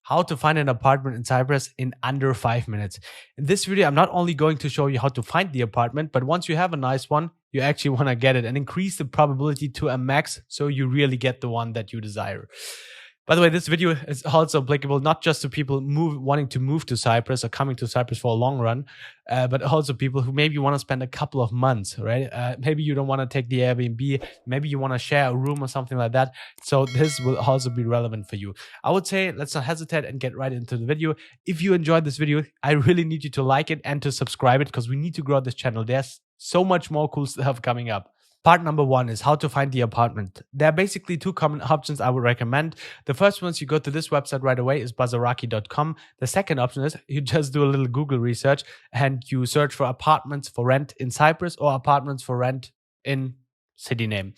how to find an apartment in Cyprus in under 5 minutes. In this video, I'm not only going to show you how to find the apartment, but once you have a nice one, you actually want to get it and increase the probability to a max so you really get the one that you desire. By the way, this video is also applicable not just to people wanting to move to Cyprus or coming to Cyprus for a long run, but also people who maybe want to spend a couple of months, right? Maybe you don't want to take the Airbnb, maybe you want to share a room or something like that. So this will also be relevant for you. I would say let's not hesitate and get right into the video. If you enjoyed this video, I really need you to like it and to subscribe it because we need to grow this channel. There's so much more cool stuff coming up. Part number one is how to find the apartment. There are basically two common options I would recommend. The first one is you go to this website right away, is bazaraki.com. The second option is you just do a little Google research and you search for apartments for rent in Cyprus or apartments for rent in city name.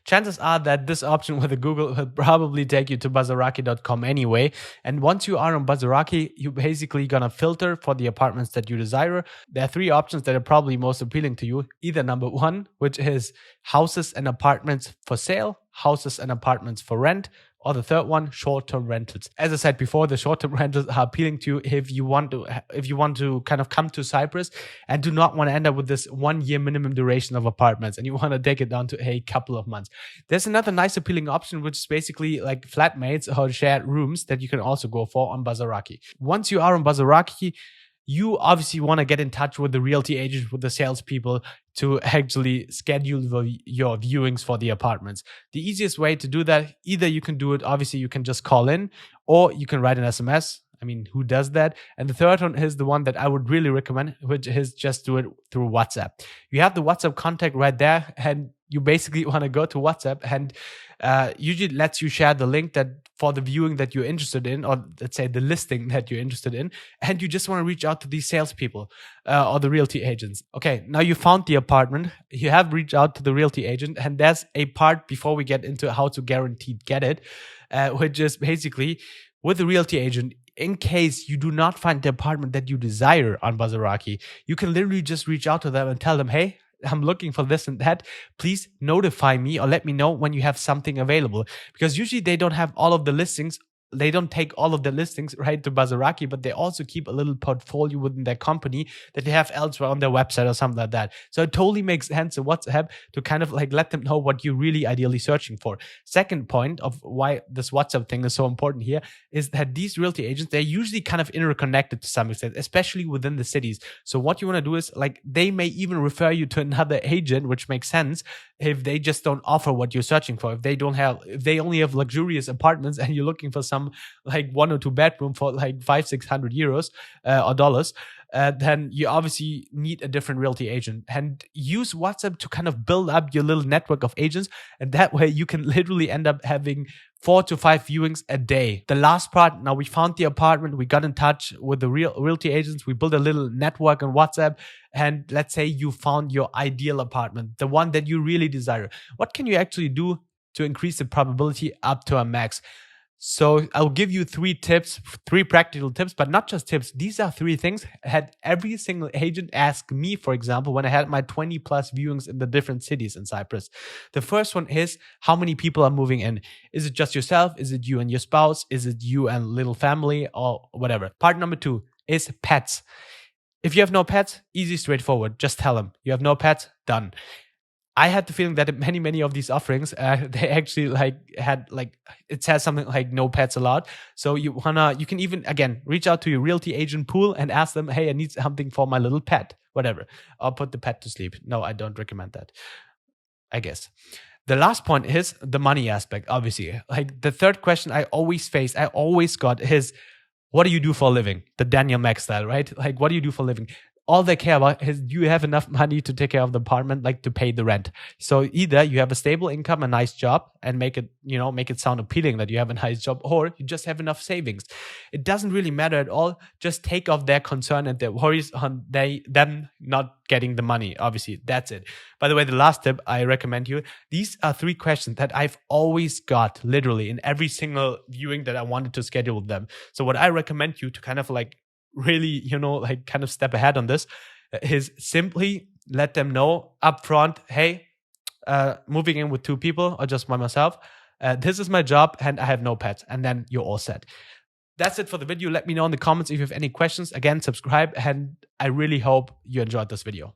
Chances are that this option with the Google will probably take you to bazaraki.com anyway. And once you are on Bazaraki, you're basically gonna filter for the apartments that you desire. There are three options that are probably most appealing to you. Either number one, which is houses and apartments for sale, houses and apartments for rent, or the third one, short-term rentals. As I said before, the short-term rentals are appealing to you if you want to kind of come to Cyprus and do not want to end up with this 1 year minimum duration of apartments and you want to take it down to a couple of months. There's another nice appealing option, which is basically like flatmates or shared rooms that you can also go for on Bazaraki. Once you are on Bazaraki, you obviously want to get in touch with the realty agent, with the salespeople to actually schedule your viewings for the apartments. The easiest way to do that, either you can do it, obviously you can just call in, or you can write an SMS. I mean, who does that? And the third one is the one that I would really recommend, which is just do it through WhatsApp. You have the WhatsApp contact right there, and you basically want to go to WhatsApp and usually lets you share the link that for the viewing that you're interested in, or let's say the listing that you're interested in, and you just want to reach out to these salespeople or the realty agents. Okay, now you found the apartment, you have reached out to the realty agent, and there's a part before we get into how to guaranteed get it, which is basically with the realty agent, in case you do not find the apartment that you desire on Bazaraki, you can literally just reach out to them and tell them, hey, I'm looking for this and that. Please notify me or let me know when you have something available. Because usually they don't have all of the listings. They don't take all of the listings right to Bazaraki, but they also keep a little portfolio within their company that they have elsewhere on their website or something like that. So it totally makes sense in WhatsApp to kind of like let them know what you're really ideally searching for. Second point of why this WhatsApp thing is so important here is that these realty agents, they're usually kind of interconnected to some extent, especially within the cities. So what you want to do is like they may even refer you to another agent, which makes sense if they just don't offer what you're searching for. If they only have luxurious apartments and you're looking for some like 1 or 2 bedroom for like 500-600 euros or dollars, then you obviously need a different realty agent, and use WhatsApp to kind of build up your little network of agents. And that way you can literally end up having 4 to 5 viewings a day. The last part, now we found the apartment, we got in touch with the realty agents, we built a little network on WhatsApp, and let's say you found your ideal apartment, the one that you really desire. What can you actually do to increase the probability up to a max? So I'll give you 3 practical tips, but not just tips. These are 3 things I had every single agent ask me, for example, when I had my 20 plus viewings in the different cities in Cyprus. The first one is how many people are moving in. Is it just yourself? Is it you and your spouse? Is it you and little family or whatever? Part number 2 is pets. If you have no pets, easy, straightforward. Just tell them you have no pets, done. I had the feeling that many of these offerings, they actually had it says something like no pets allowed. So you can even again reach out to your realty agent pool and ask them, hey, I need something for my little pet, whatever, or put the pet to sleep. No, I don't recommend that, I guess. The last point is the money aspect. Obviously, like the third question I always got is, what do you do for a living? The Daniel Mack style, right? Like, what do you do for a living? All they care about is, do you have enough money to take care of the apartment, like to pay the rent? So either you have a stable income, a nice job, and make it sound appealing that you have a nice job, or you just have enough savings. It doesn't really matter at all. Just take off their concern and their worries on them not getting the money. Obviously, that's it. By the way, the last tip I recommend you, these are 3 questions that I've always got literally in every single viewing that I wanted to schedule with them. So what I recommend you to kind of like really, kind of step ahead on this is simply let them know upfront, hey, moving in with 2 people or just by myself, this is my job and I have no pets, and then you're all set. That's it for the video. Let me know in the comments if you have any questions. Again, subscribe, and I really hope you enjoyed this video.